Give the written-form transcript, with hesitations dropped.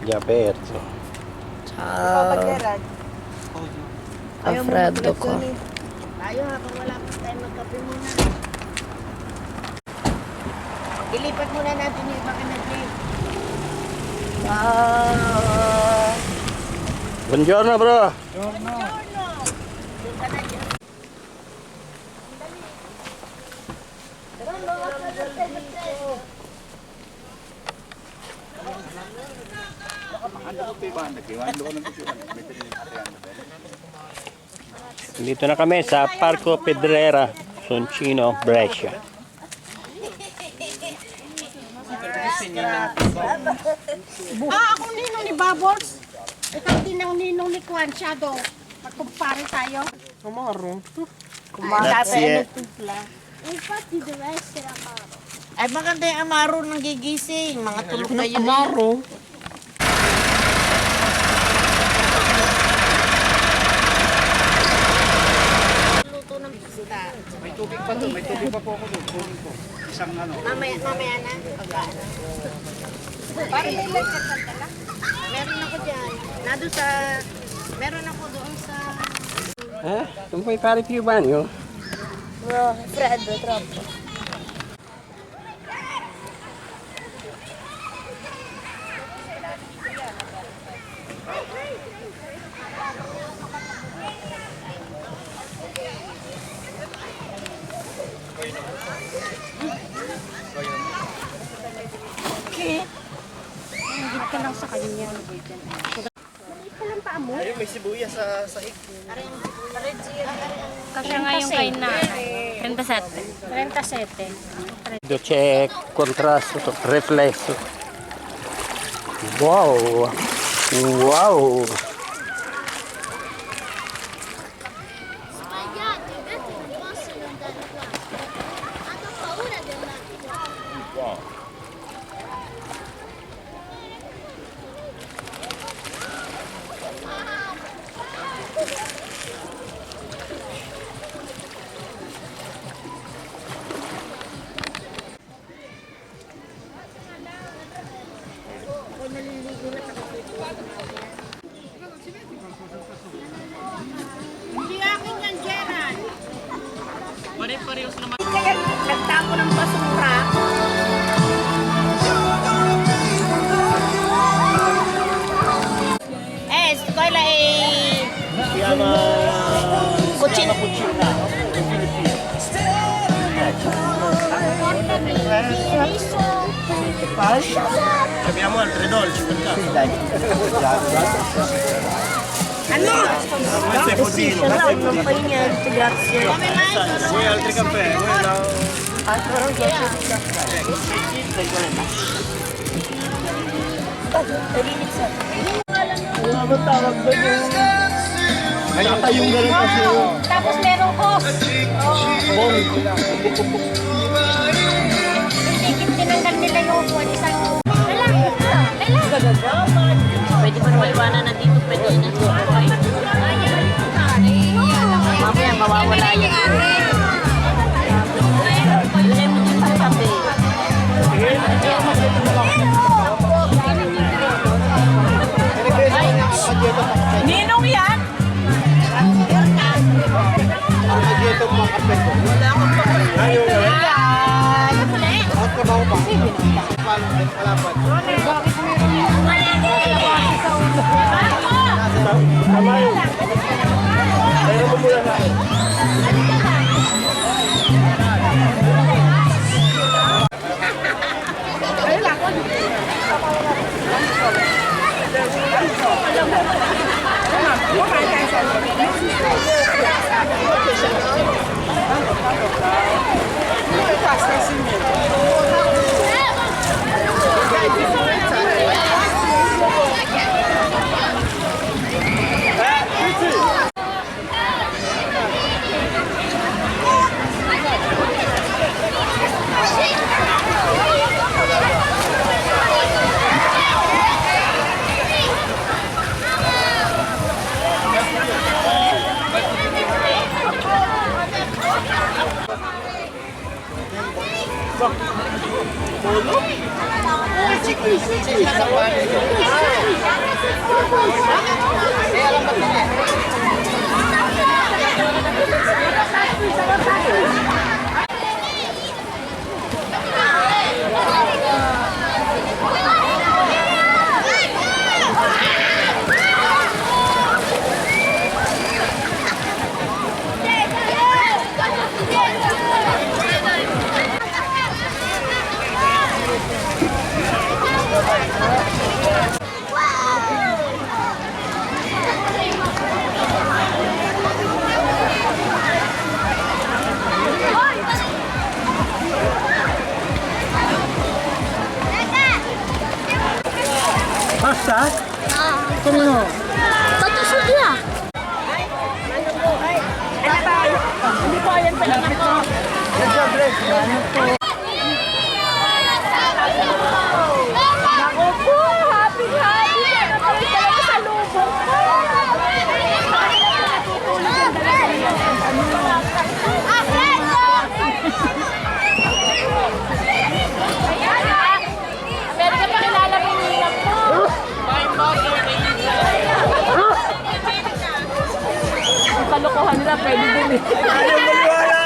Gilberto. Ciao. Ang freddo ko. Tayo habang wala pa tayo magkape muna. Ilipat muna natin yung iba ka nag-late. Buongiorno bro. Buongiorno. Doon ka na dyan. Dito na kami sa Parco Pedrera, Soncino, Brescia. Ako ninong ni Bubbles. Ikaw din ang ninong ni Juan Shadow. Magkumpare tayo. Amaro. Grazie. Infatti deve essere amaro. Ay maganda yung amaro ng gigising. Mga tulog kayo. Amaro. Luto ng pista. May tubig pa doon. May tubig pa po ako doon. Kunin ko. Isang ano. Mamaya na. Pagkaan. Parang may lang. Meron ako dyan. Nado sa... Meron ako doon sa... Non puoi fare più bagno? No, è freddo, è troppo. Hindi ka lang sa kanya. Ayun, may sibuyas sa sahig. Kasi nga yung kay na 37. 37. Dove c'è contrasto, riflesso. Wow! Wow! Sbagliati, ho detto non possono andare qua. Hanno paura dell'acqua. Hindi akin yan, Gerald. Pare-parehos naman. Kaya nagtapo ng basura. Scuola Si ama... Cucina. Cucina. Abbiamo altri dolci per caso? Ano? Questo è budino. Non fai niente, grazie. Come mai? Vuoi altri caffè? Vuoi la... Ancora un ghiaccio di caffè. Ano ba tawag doon yung... Ay, yung ganun kasi yung... Tapos meron host. Bong. Hindi tinanggal nila yung upuan. Isang... Pwede pa maliwanan na dito, pwede na. Mamaya mawawala yan. Ilay mo din sa kape. Ninong yan? Dito mga kape ko. Wala akong pakulit. Ayaw na. Yan. Ang trabaho pa. Malapat. Tama yun. Ayaw mo muna na. Polo? Pasta? Kanino? Patusok niya. Ako po, happy. Nakakawin talaga sa lubong ko. Amerika pa kilala mo yung ilang mo. Ang kalokohan nila, pwede din eh. Ano mo wala?